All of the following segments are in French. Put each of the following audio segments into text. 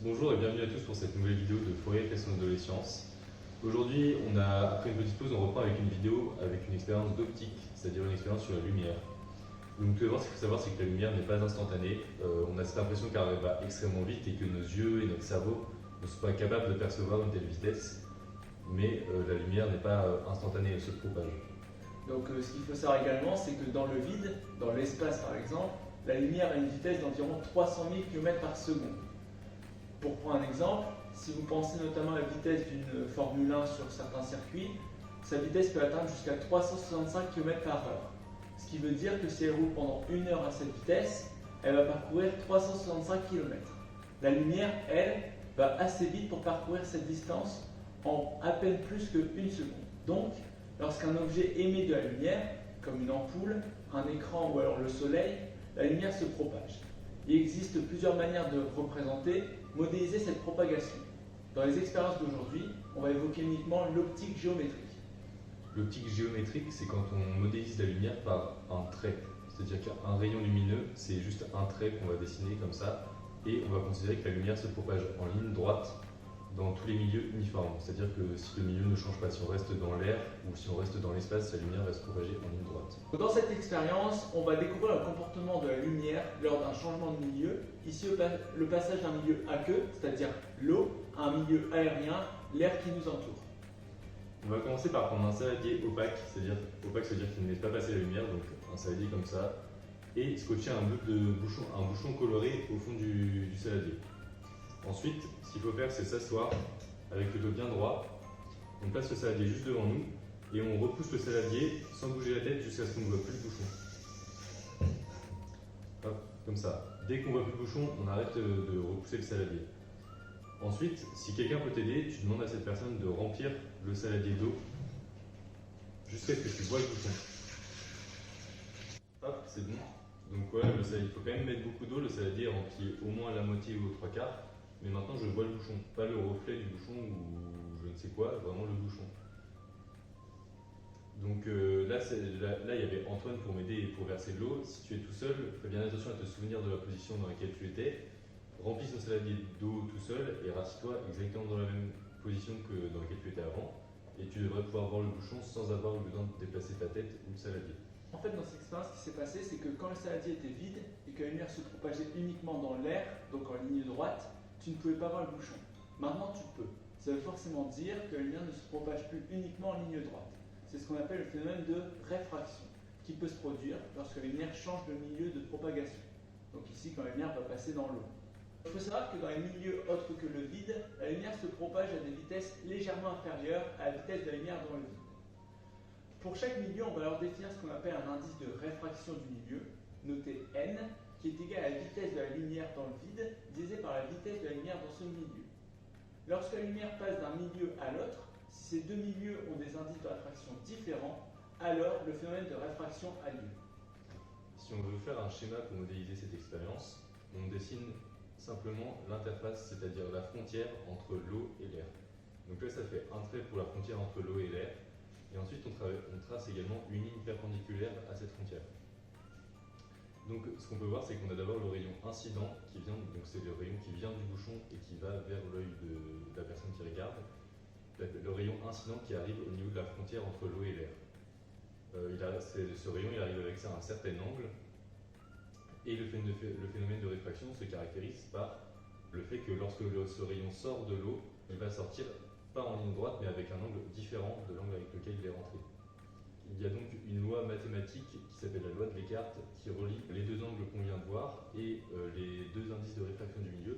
Bonjour et bienvenue à tous pour cette nouvelle vidéo de Fourier et son adolescence. Aujourd'hui, après une petite pause, on reprend avec une vidéo avec une expérience d'optique, c'est-à-dire une expérience sur la lumière. Donc tout d'abord, ce qu'il faut savoir, c'est que la lumière n'est pas instantanée. On a cette impression qu'elle va extrêmement vite et que nos yeux et notre cerveau ne sont pas capables de percevoir une telle vitesse. Mais la lumière n'est pas instantanée, elle se propage. Donc ce qu'il faut savoir également, c'est que dans le vide, dans l'espace par exemple, la lumière a une vitesse d'environ 300 000 km par seconde. Pour prendre un exemple, si vous pensez notamment à la vitesse d'une Formule 1 sur certains circuits, sa vitesse peut atteindre jusqu'à 365 km par heure. Ce qui veut dire que si elle roule pendant une heure à cette vitesse, elle va parcourir 365 km. La lumière, elle, va assez vite pour parcourir cette distance en à peine plus qu'une seconde. Donc, lorsqu'un objet émet de la lumière, comme une ampoule, un écran ou alors le soleil, la lumière se propage. Il existe plusieurs manières de représenter, modéliser cette propagation. Dans les expériences d'aujourd'hui, on va évoquer uniquement l'optique géométrique. L'optique géométrique, c'est quand on modélise la lumière par un trait. C'est-à-dire qu'un rayon lumineux, c'est juste un trait qu'on va dessiner comme ça, et on va considérer que la lumière se propage en ligne droite dans tous les milieux uniformes. C'est-à-dire que si le milieu ne change pas, si on reste dans l'air ou si on reste dans l'espace, la lumière va se propager en ligne droite. Dans cette expérience, on va découvrir le comportement de la lumière lors d'un changement de milieu. Ici, le passage d'un milieu aqueux, c'est-à-dire l'eau, à un milieu aérien, l'air qui nous entoure. On va commencer par prendre un saladier opaque, c'est-à-dire opaque, c'est-à-dire qu'il ne laisse pas passer la lumière, donc un saladier comme ça, et scotcher un bouchon coloré au fond du saladier. Ensuite, ce qu'il faut faire, c'est s'asseoir avec le dos bien droit. On place le saladier juste devant nous et on repousse le saladier sans bouger la tête jusqu'à ce qu'on ne voit plus le bouchon. Hop, comme ça. Dès qu'on ne voit plus le bouchon, on arrête de repousser le saladier. Ensuite, si quelqu'un peut t'aider, tu demandes à cette personne de remplir le saladier d'eau jusqu'à ce que tu vois le bouchon. Hop, c'est bon. Donc voilà, il faut quand même mettre beaucoup d'eau, le saladier est rempli au moins à la moitié ou aux trois quarts. Mais maintenant je vois le bouchon, pas le reflet du bouchon ou je ne sais quoi, vraiment le bouchon. Donc là, il y avait Antoine pour m'aider et pour verser de l'eau. Si tu es tout seul, fais bien attention à te souvenir de la position dans laquelle tu étais. Remplis ton saladier d'eau tout seul et rassis-toi exactement dans la même position que dans laquelle tu étais avant. Et tu devrais pouvoir voir le bouchon sans avoir besoin de déplacer ta tête ou le saladier. En fait, dans cette expérience, ce qui s'est passé, c'est que quand le saladier était vide et que la lumière se propageait uniquement dans l'air, donc en ligne droite, tu ne pouvais pas voir le bouchon. Maintenant, tu peux. Ça veut forcément dire que la lumière ne se propage plus uniquement en ligne droite. C'est ce qu'on appelle le phénomène de réfraction, qui peut se produire lorsque la lumière change de milieu de propagation. Donc ici, quand la lumière va passer dans l'eau. Il faut savoir que dans les milieux autres que le vide, la lumière se propage à des vitesses légèrement inférieures à la vitesse de la lumière dans le vide. Pour chaque milieu, on va alors définir ce qu'on appelle un indice de réfraction du milieu, noté n, qui est égal à la vitesse de la lumière dans le vide divisé par la vitesse de la lumière dans ce milieu. Lorsque la lumière passe d'un milieu à l'autre, si ces deux milieux ont des indices de réfraction différents, alors le phénomène de réfraction a lieu. Si on veut faire un schéma pour modéliser cette expérience, on dessine simplement l'interface, c'est-à-dire la frontière entre l'eau et l'air. Donc là, ça fait un trait pour la frontière entre l'eau et l'air, et ensuite on trace également une ligne perpendiculaire à cette frontière. Donc ce qu'on peut voir, c'est qu'on a d'abord le rayon incident qui vient, donc c'est le rayon qui vient du bouchon et qui va vers l'œil de la personne qui regarde. Le rayon incident qui arrive au niveau de la frontière entre l'eau et l'air. Ce rayon il arrive avec ça à un certain angle. Et le phénomène de réfraction se caractérise par le fait que lorsque ce rayon sort de l'eau, il va sortir pas en ligne droite, mais avec un angle différent de l'angle avec lequel il est rentré. Il y a donc une loi mathématique qui s'appelle la loi de Descartes qui relie les deux angles qu'on vient de voir et les deux indices de réfraction du milieu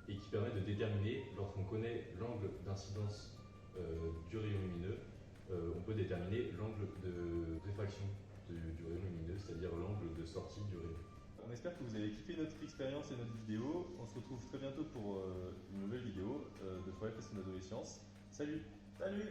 et qui permet de déterminer, lorsqu'on connaît l'angle d'incidence du rayon lumineux, on peut déterminer l'angle de réfraction du rayon lumineux, c'est-à-dire l'angle de sortie du rayon. On espère que vous avez kiffé notre expérience et notre vidéo. On se retrouve très bientôt pour une nouvelle vidéo de Fourier et son adolescence. Salut! Salut!